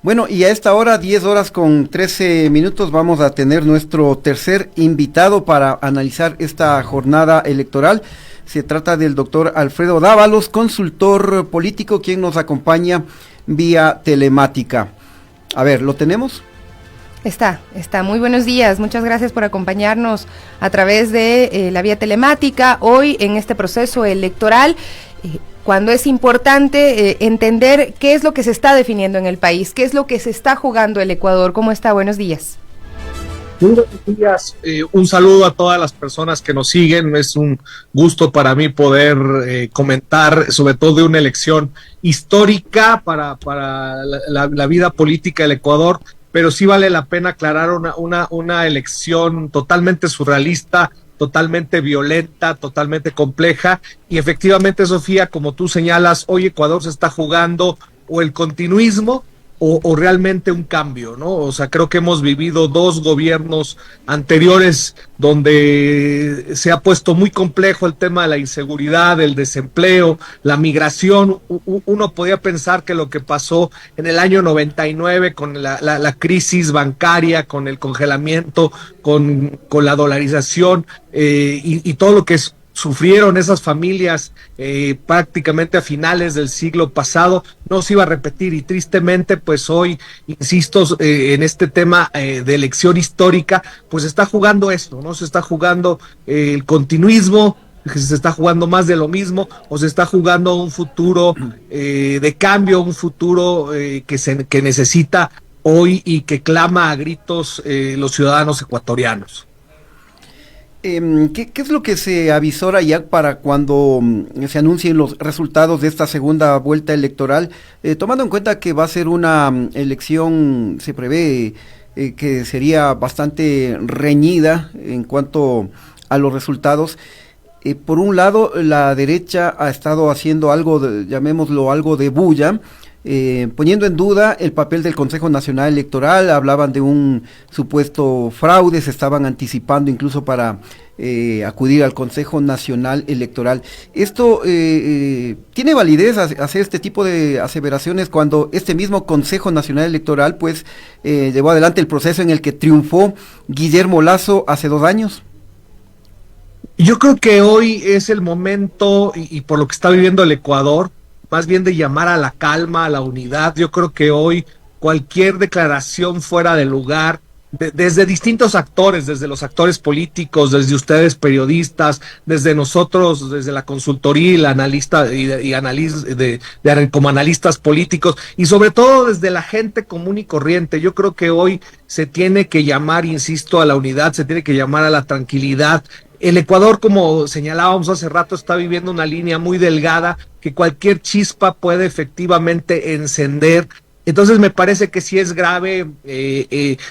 Bueno, y a esta hora, 10 horas con 13 minutos, vamos a tener nuestro tercer invitado para analizar esta jornada electoral. Se trata del doctor Alfredo Dávalos, consultor político, quien nos acompaña vía telemática. A ver, ¿lo tenemos? Está. Muy buenos días. Muchas gracias por acompañarnos a través de la vía telemática hoy en este proceso electoral. Cuando es importante entender qué es lo que se está definiendo en el país, qué es lo que se está jugando el Ecuador. ¿Cómo está? Buenos días. Muy buenos días, un saludo a todas las personas que nos siguen. Es un gusto para mí poder comentar sobre todo de una elección histórica para la vida política del Ecuador, pero sí vale la pena aclarar una elección totalmente surrealista, totalmente violenta, totalmente compleja, y efectivamente, Sofía, como tú señalas, hoy Ecuador se está jugando o el continuismo o realmente un cambio, ¿no? O sea, creo que hemos vivido dos gobiernos anteriores donde se ha puesto muy complejo el tema de la inseguridad, el desempleo, la migración. Uno podía pensar que lo que pasó en el año 99 con la crisis bancaria, con el congelamiento, con la dolarización y todo lo que sufrieron esas familias prácticamente a finales del siglo pasado, no se iba a repetir, y tristemente pues hoy, insisto, en este tema de elección histórica, pues se está jugando esto, ¿no? Se está jugando el continuismo, se está jugando más de lo mismo, o se está jugando un futuro de cambio, un futuro que necesita hoy y que clama a gritos los ciudadanos ecuatorianos. ¿Qué es lo que se avisora ya para cuando se anuncien los resultados de esta segunda vuelta electoral? Tomando en cuenta que va a ser una elección, se prevé que sería bastante reñida en cuanto a los resultados. Por un lado, la derecha ha estado haciendo algo, llamémoslo algo de bulla, poniendo en duda el papel del Consejo Nacional Electoral. Hablaban de un supuesto fraude, se estaban anticipando incluso para acudir al Consejo Nacional Electoral. ¿Esto tiene validez hacer este tipo de aseveraciones cuando este mismo Consejo Nacional Electoral pues llevó adelante el proceso en el que triunfó Guillermo Lasso hace 2 años? Yo creo que hoy es el momento, y por lo que está viviendo el Ecuador, más bien de llamar a la calma, a la unidad. Yo creo que hoy cualquier declaración fuera de lugar, desde distintos actores, desde los actores políticos, desde ustedes periodistas, desde nosotros, desde la consultoría y la analista como analistas políticos, y sobre todo desde la gente común y corriente. Yo creo que hoy se tiene que llamar, insisto, a la unidad, se tiene que llamar a la tranquilidad. El Ecuador, como señalábamos hace rato, está viviendo una línea muy delgada que cualquier chispa puede efectivamente encender. Entonces me parece que sí es grave,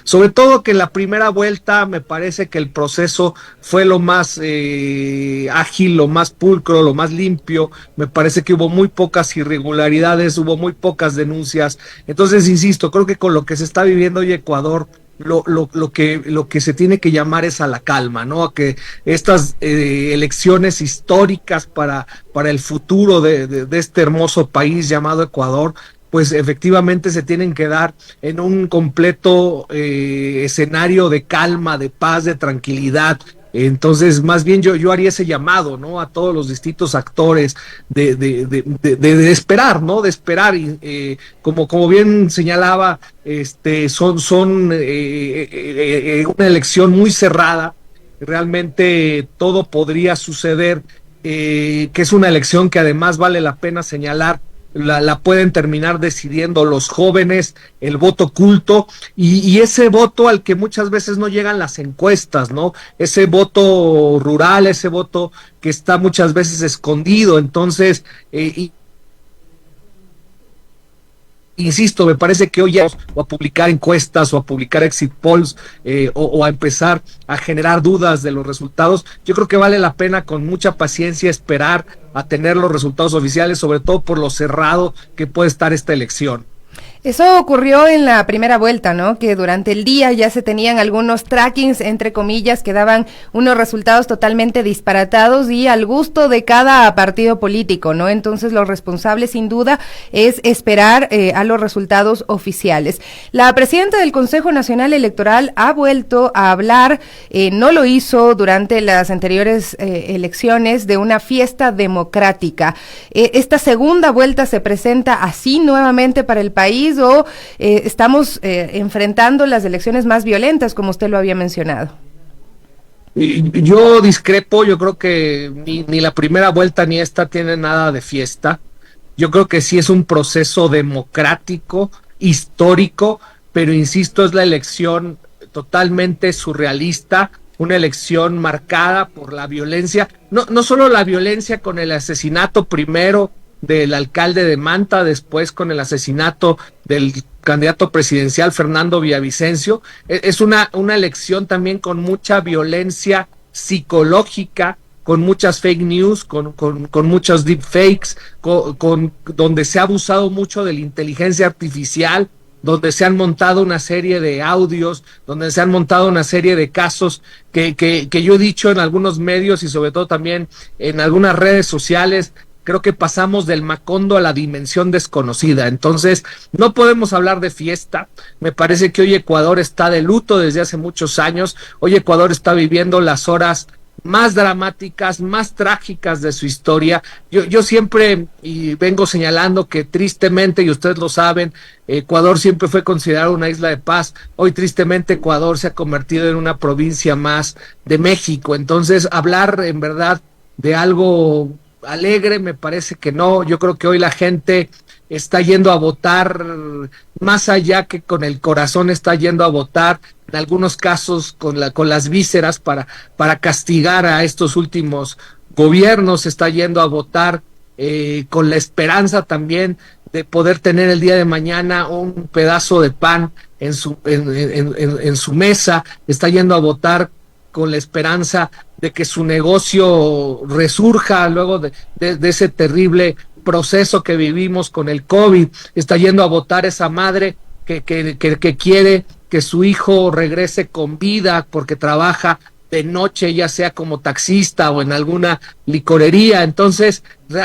sobre todo que en la primera vuelta me parece que el proceso fue lo más ágil, lo más pulcro, lo más limpio. Me parece que hubo muy pocas irregularidades, hubo muy pocas denuncias. Entonces, insisto, creo que con lo que se está viviendo hoy Ecuador, lo que se tiene que llamar es a la calma, ¿no? A que estas elecciones históricas para el futuro de este hermoso país llamado Ecuador, pues efectivamente se tienen que dar en un completo escenario de calma, de paz, de tranquilidad. Entonces, más bien yo haría ese llamado, ¿no? A todos los distintos actores de esperar, ¿no? De esperar, y como bien señalaba, son una elección muy cerrada. Realmente todo podría suceder, que es una elección que además vale la pena señalar. La pueden terminar decidiendo los jóvenes, el voto oculto, y ese voto al que muchas veces no llegan las encuestas, ¿no? Ese voto rural, ese voto que está muchas veces escondido. Entonces, insisto, me parece que hoy ya o a publicar encuestas o a publicar exit polls o a empezar a generar dudas de los resultados. Yo creo que vale la pena con mucha paciencia esperar a tener los resultados oficiales, sobre todo por lo cerrado que puede estar esta elección. Eso ocurrió en la primera vuelta, ¿no? Que durante el día ya se tenían algunos trackings, entre comillas, que daban unos resultados totalmente disparatados y al gusto de cada partido político, ¿no? Entonces lo responsable sin duda es esperar a los resultados oficiales. La presidenta del Consejo Nacional Electoral ha vuelto a hablar, no lo hizo durante las anteriores elecciones, de una fiesta democrática. Esta segunda vuelta se presenta así nuevamente para el país, o estamos enfrentando las elecciones más violentas, como usted lo había mencionado. Yo discrepo, yo creo que ni la primera vuelta ni esta tiene nada de fiesta. Yo creo que sí es un proceso democrático, histórico, pero insisto, es la elección totalmente surrealista, una elección marcada por la violencia, no solo la violencia con el asesinato primero del alcalde de Manta, después con el asesinato del candidato presidencial Fernando Villavicencio. Es una elección también con mucha violencia psicológica, con muchas fake news, con muchos deepfakes, donde se ha abusado mucho de la inteligencia artificial, donde se han montado una serie de audios, donde se han montado una serie de casos que yo he dicho en algunos medios y sobre todo también en algunas redes sociales. Creo que pasamos del Macondo a la dimensión desconocida. Entonces, no podemos hablar de fiesta. Me parece que hoy Ecuador está de luto desde hace muchos años. Hoy Ecuador está viviendo las horas más dramáticas, más trágicas de su historia. Yo siempre y vengo señalando que tristemente, y ustedes lo saben, Ecuador siempre fue considerado una isla de paz. Hoy tristemente Ecuador se ha convertido en una provincia más de México. Entonces, hablar en verdad de algo alegre me parece que no. Yo creo que hoy la gente está yendo a votar más allá que con el corazón, está yendo a votar en algunos casos con las vísceras para castigar a estos últimos gobiernos, está yendo a votar con la esperanza también de poder tener el día de mañana un pedazo de pan en su mesa, está yendo a votar con la esperanza de que su negocio resurja luego de ese terrible proceso que vivimos con el COVID. Está yendo a votar esa madre que quiere que su hijo regrese con vida porque trabaja de noche, ya sea como taxista o en alguna licorería. Entonces,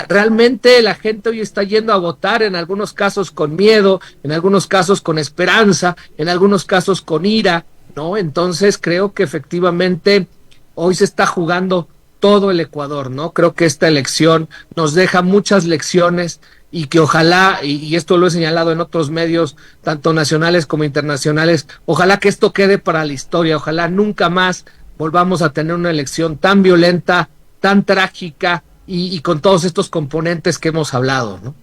realmente la gente hoy está yendo a votar, en algunos casos con miedo, en algunos casos con esperanza, en algunos casos con ira, ¿no? Entonces creo que efectivamente hoy se está jugando todo el Ecuador, ¿no? Creo que esta elección nos deja muchas lecciones y que ojalá, y esto lo he señalado en otros medios, tanto nacionales como internacionales, ojalá que esto quede para la historia, ojalá nunca más volvamos a tener una elección tan violenta, tan trágica y con todos estos componentes que hemos hablado, ¿no?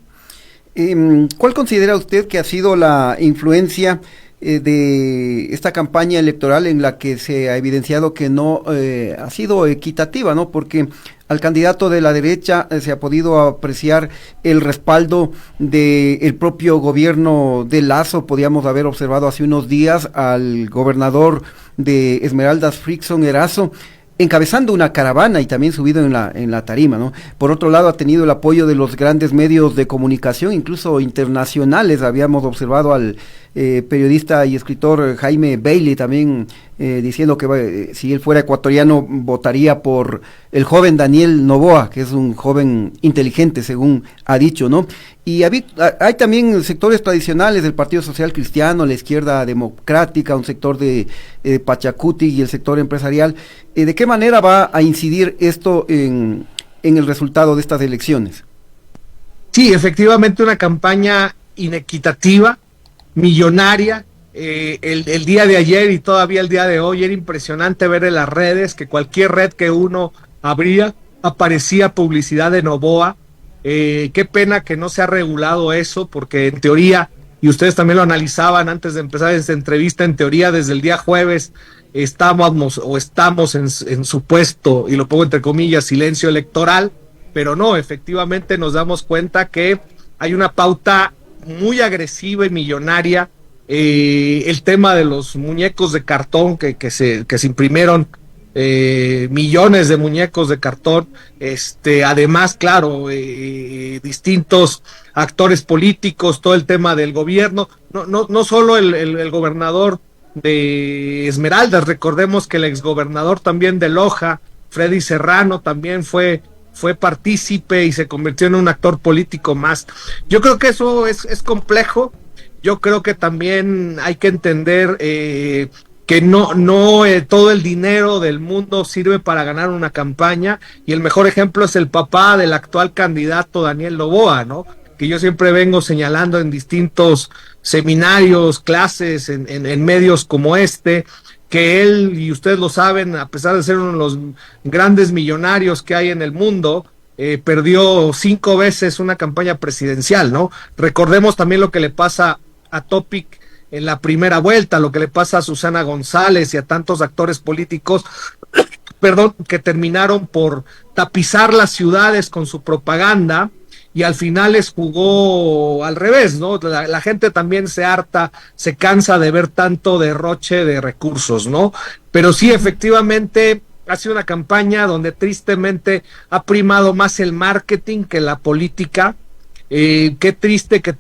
¿Cuál considera usted que ha sido la influencia de esta campaña electoral en la que se ha evidenciado que no ha sido equitativa, ¿no? Porque al candidato de la derecha se ha podido apreciar el respaldo del propio gobierno de Lazo. Podíamos haber observado hace unos días al gobernador de Esmeraldas, Frickson Erazo, encabezando una caravana y también subido en la tarima, ¿no? Por otro lado, ha tenido el apoyo de los grandes medios de comunicación, incluso internacionales. Habíamos observado al periodista y escritor Jaime Bailey también diciendo que si él fuera ecuatoriano votaría por el joven Daniel Noboa, que es un joven inteligente, según ha dicho, ¿no? Y hay también sectores tradicionales del Partido Social Cristiano, la izquierda democrática, un sector de Pachacuti y el sector empresarial. ¿De qué manera va a incidir esto en el resultado de estas elecciones? Sí, efectivamente una campaña inequitativa, millonaria. El día de ayer y todavía el día de hoy era impresionante ver en las redes que cualquier red que uno abría aparecía publicidad de Noboa. Qué pena que no se ha regulado eso, porque en teoría, y ustedes también lo analizaban antes de empezar esta entrevista, en teoría desde el día jueves estamos en supuesto, y lo pongo entre comillas, silencio electoral, pero no, efectivamente nos damos cuenta que hay una pauta muy agresiva y millonaria. El tema de los muñecos de cartón que se imprimieron, millones de muñecos de cartón, además, claro, distintos actores políticos, todo el tema del gobierno, no solo el gobernador de Esmeraldas, recordemos que el exgobernador también de Loja, Freddy Serrano, también fue partícipe y se convirtió en un actor político más. Yo creo que eso es complejo. Yo creo que también hay que entender que no todo el dinero del mundo sirve para ganar una campaña, y el mejor ejemplo es el papá del actual candidato Daniel Noboa, ¿no? Que yo siempre vengo señalando en distintos seminarios, clases, en medios como este, que él, y ustedes lo saben, a pesar de ser uno de los grandes millonarios que hay en el mundo, perdió 5 veces una campaña presidencial, ¿no? Recordemos también lo que le pasa a Topic en la primera vuelta, lo que le pasa a Susana González y a tantos actores políticos, perdón, que terminaron por tapizar las ciudades con su propaganda, y al final les jugó al revés, ¿no? La gente también se harta, se cansa de ver tanto derroche de recursos, ¿no? Pero sí, efectivamente, ha sido una campaña donde tristemente ha primado más el marketing que la política. Qué triste que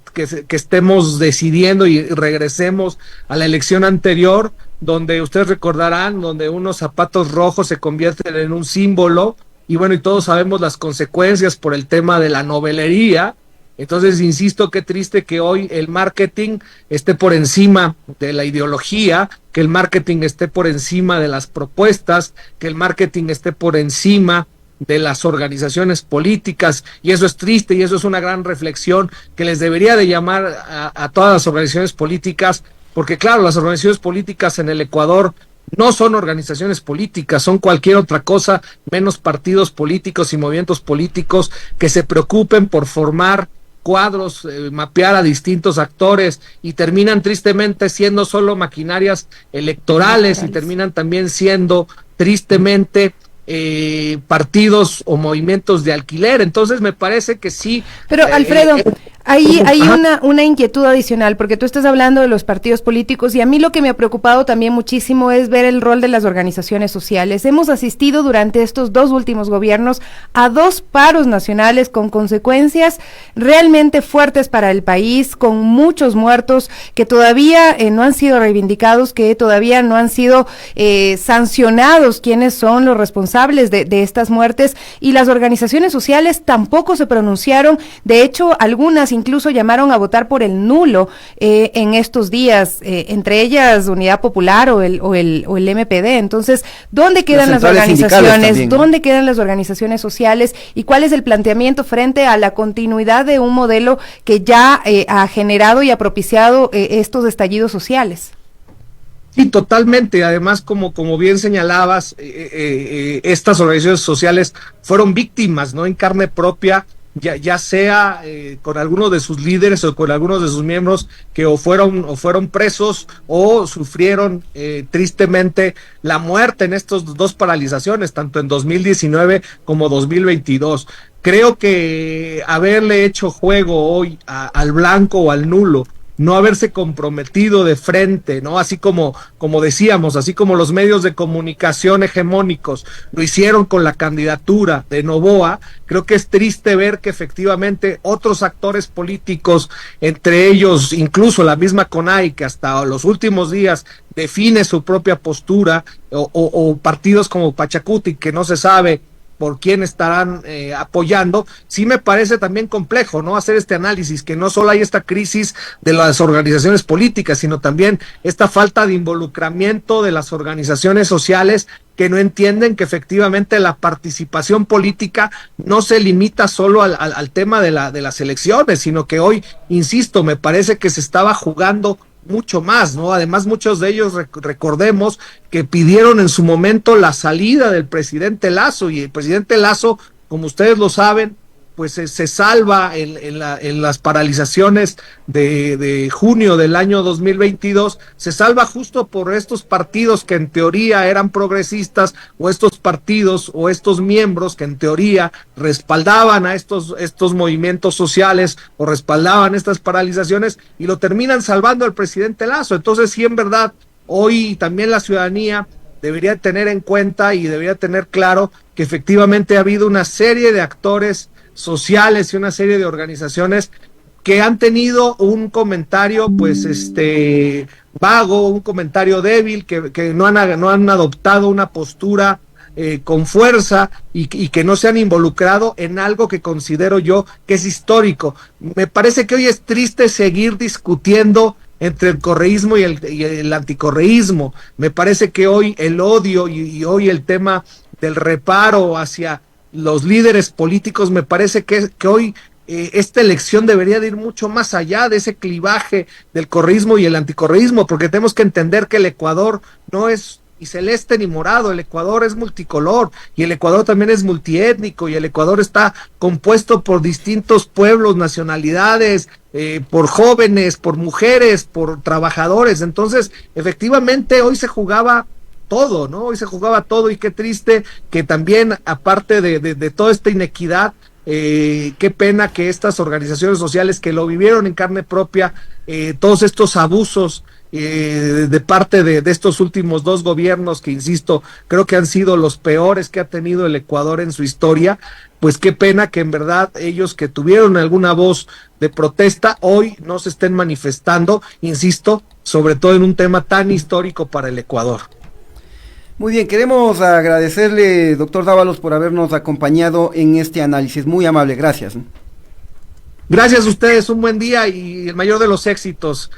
estemos decidiendo y regresemos a la elección anterior, donde ustedes recordarán, donde unos zapatos rojos se convierten en un símbolo, y bueno, y todos sabemos las consecuencias por el tema de la novelería. Entonces, insisto, qué triste que hoy el marketing esté por encima de la ideología, que el marketing esté por encima de las propuestas, que el marketing esté por encima de las organizaciones políticas, y eso es triste, y eso es una gran reflexión que les debería de llamar a todas las organizaciones políticas, porque claro, las organizaciones políticas en el Ecuador no son organizaciones políticas, son cualquier otra cosa menos partidos políticos y movimientos políticos que se preocupen por formar cuadros, mapear a distintos actores, y terminan tristemente siendo solo maquinarias electorales, y terminan también siendo tristemente partidos o movimientos de alquiler. Entonces me parece que sí. Pero Alfredo, hay una inquietud adicional, porque tú estás hablando de los partidos políticos, y a mí lo que me ha preocupado también muchísimo es ver el rol de las organizaciones sociales. Hemos asistido durante estos 2 últimos gobiernos a 2 paros nacionales con consecuencias realmente fuertes para el país, con muchos muertos que todavía no han sido reivindicados, que todavía no han sido sancionados quiénes son los responsables de estas muertes, y las organizaciones sociales tampoco se pronunciaron. De hecho, algunas incluso llamaron a votar por el nulo en estos días, entre ellas Unidad Popular o el MPD. Entonces, ¿dónde quedan las organizaciones? ¿Dónde quedan las organizaciones sociales? ¿Y cuál es el planteamiento frente a la continuidad de un modelo que ya ha generado y ha propiciado estos estallidos sociales? Sí, totalmente. Además, como bien señalabas, estas organizaciones sociales fueron víctimas, ¿no? En carne propia, ya sea con algunos de sus líderes o con algunos de sus miembros que o fueron presos o sufrieron tristemente la muerte en estas 2 paralizaciones, tanto en 2019 como 2022. Creo que haberle hecho juego hoy al blanco o al nulo, no haberse comprometido de frente, ¿no? Así como decíamos, así como los medios de comunicación hegemónicos lo hicieron con la candidatura de Noboa, creo que es triste ver que efectivamente otros actores políticos, entre ellos incluso la misma CONAI, que hasta los últimos días define su propia postura, o partidos como Pachacuti, que no se sabe por quién estarán apoyando. Sí me parece también complejo, ¿no? Hacer este análisis, que no solo hay esta crisis de las organizaciones políticas, sino también esta falta de involucramiento de las organizaciones sociales, que no entienden que efectivamente la participación política no se limita solo al tema de las elecciones, sino que hoy, insisto, me parece que se estaba jugando mucho más, ¿no? Además, muchos de ellos recordemos que pidieron en su momento la salida del presidente Lasso, y el presidente Lasso, como ustedes lo saben, pues se salva en las paralizaciones de junio del año 2022, se salva justo por estos partidos que en teoría eran progresistas, o estos partidos o estos miembros que en teoría respaldaban a estos movimientos sociales o respaldaban estas paralizaciones, y lo terminan salvando al presidente Lasso. Entonces, sí, en verdad, hoy también la ciudadanía debería tener en cuenta y debería tener claro que efectivamente ha habido una serie de actores sociales y una serie de organizaciones que han tenido un comentario, pues, vago, un comentario débil, que no han adoptado una postura con fuerza y que no se han involucrado en algo que considero yo que es histórico. Me parece que hoy es triste seguir discutiendo entre el correísmo y el anticorreísmo. Me parece que hoy el odio y hoy el tema del reparo hacia los líderes políticos, me parece que hoy esta elección debería de ir mucho más allá de ese clivaje del correísmo y el anticorreísmo, porque tenemos que entender que el Ecuador no es ni celeste ni morado, el Ecuador es multicolor y el Ecuador también es multiétnico y el Ecuador está compuesto por distintos pueblos, nacionalidades, por jóvenes, por mujeres, por trabajadores. Entonces, efectivamente, hoy se jugaba todo, ¿no? Hoy se jugaba todo y qué triste que también, aparte de toda esta inequidad, qué pena que estas organizaciones sociales que lo vivieron en carne propia, todos estos abusos de parte de estos últimos dos gobiernos que, insisto, creo que han sido los peores que ha tenido el Ecuador en su historia, pues qué pena que en verdad ellos que tuvieron alguna voz de protesta hoy no se estén manifestando, insisto, sobre todo en un tema tan histórico para el Ecuador. Muy bien, queremos agradecerle, doctor Dávalos, por habernos acompañado en este análisis. Muy amable, gracias. Gracias a ustedes, un buen día y el mayor de los éxitos